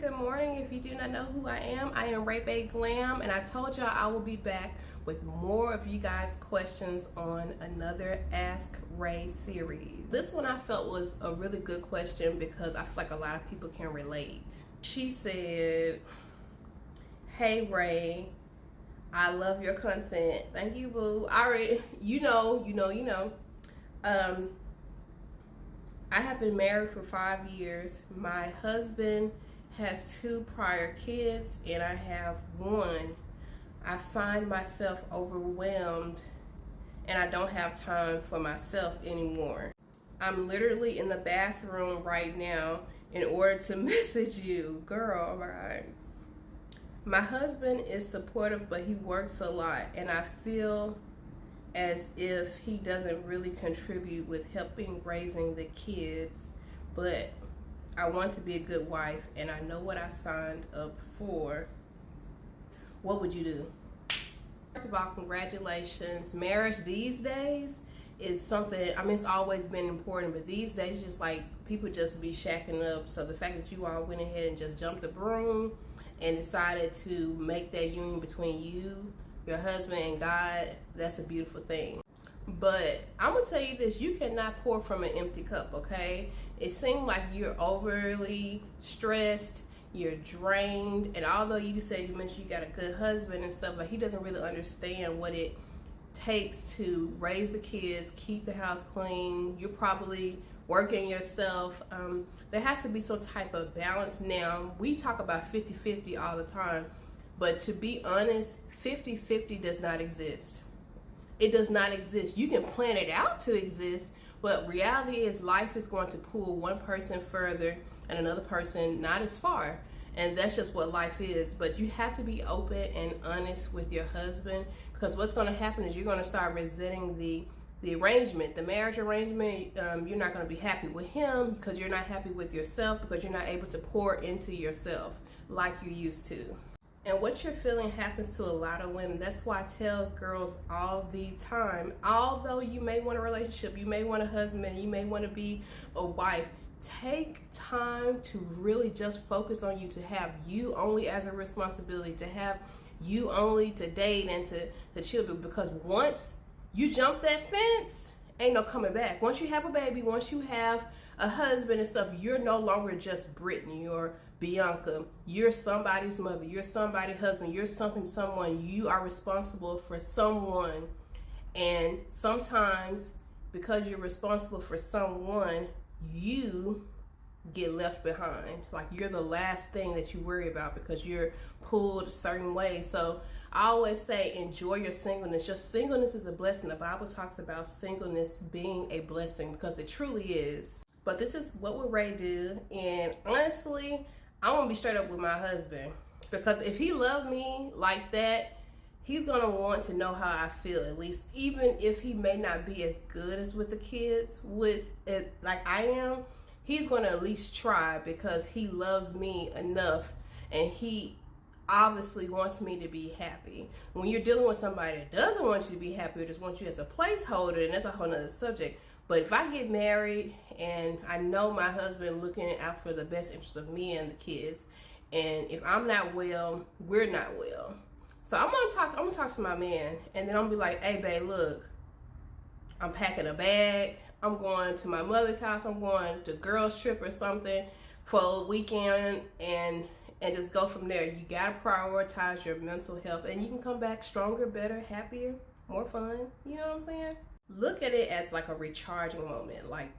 good morning. If you do not know who I am Ray Bay Glam, and I told y'all I will be back with more of you guys' questions on another Ask Ray series. This one I felt was a really good question because I feel like a lot of people can relate. She said, "Hey Ray, I love your content." Thank you, boo. I already, you know. I have been married for 5 years. My husband has 2 prior kids and I have 1. I find myself overwhelmed and I don't have time for myself anymore. I'm literally in the bathroom right now in order to message you. Girl, oh my God. My husband is supportive, but he works a lot and I feel as if he doesn't really contribute with helping raising the kids, but I want to be a good wife and I know what I signed up for. What would you do? First of all, congratulations. Marriage these days is something, I mean, it's always been important, but these days just like people just be shacking up. So the fact that you all went ahead and just jumped the broom and decided to make that union between you, your husband, and God, that's a beautiful thing. But I'm gonna tell you this, you cannot pour from an empty cup, okay? It seems like you're overly stressed, you're drained, and although you said you mentioned you got a good husband and stuff, but he doesn't really understand what it takes to raise the kids, keep the house clean. You're probably working yourself. There has to be some type of balance. Now, we talk about 50-50 all the time, but to be honest, 50-50 does not exist. It does not exist. You can plan it out to exist, but reality is life is going to pull one person further and another person not as far. And that's just what life is. But you have to be open and honest with your husband, because what's going to happen is you're going to start resenting the arrangement, the marriage arrangement. You're not going to be happy with him because you're not happy with yourself, because you're not able to pour into yourself like you used to. And what you're feeling happens to a lot of women. That's why I tell girls all the time, although you may want a relationship, you may want a husband, you may want to be a wife, take time to really just focus on you, to have you only as a responsibility, to have you only to date and to chill, because once you jump that fence, ain't no coming back. Once you have a baby, once you have a husband and stuff, you're no longer just Brittany or Bianca. You're somebody's mother, you're somebody's husband, you're someone. You are responsible for someone. And sometimes because you're responsible for someone, you get left behind. Like you're the last thing that you worry about because you're pulled a certain way. So I always say, enjoy your singleness. Your singleness is a blessing. The Bible talks about singleness being a blessing because it truly is. But this is what would Ray do. And honestly, I want to be straight up with my husband, because if he loved me like that, he's going to want to know how I feel, at least, even if he may not be as good as with the kids, with it like I am. He's going to at least try because he loves me enough and he obviously wants me to be happy. When you're dealing with somebody that doesn't want you to be happy or just wants you as a placeholder, and that's a whole nother subject. But if I get married and I know my husband looking out for the best interest of me and the kids, and if I'm not well, we're not well. So I'm gonna talk to my man, and then I'm gonna be like, "Hey babe, look, I'm packing a bag. I'm going to my mother's house. I'm going to girls trip or something for a weekend, and just go from there. You gotta prioritize your mental health, and you can come back stronger, better, happier, more fun. You know what I'm saying? Look at it as like a recharging moment, like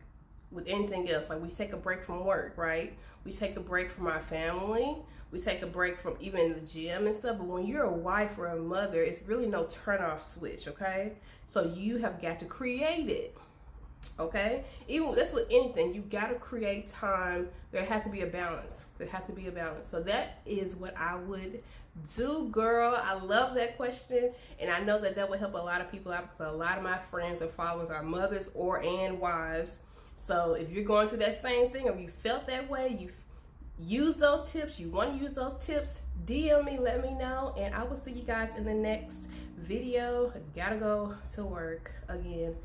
with anything else. Like we take a break from work, right? We take a break from our family. We take a break from even the gym and stuff. But when you're a wife or a mother, it's really no turn off switch, okay? So you have got to create it, okay? Even that's with anything, you got to create time. There has to be a balance. There has to be a balance. So that is what I would do, girl. I love that question, and I know that would help a lot of people out, because a lot of my friends and followers are mothers and wives. So if you're going through that same thing, or you felt that way, you use those tips, you want to use those tips, DM me, let me know, and I will see you guys in the next video. Gotta go to work again.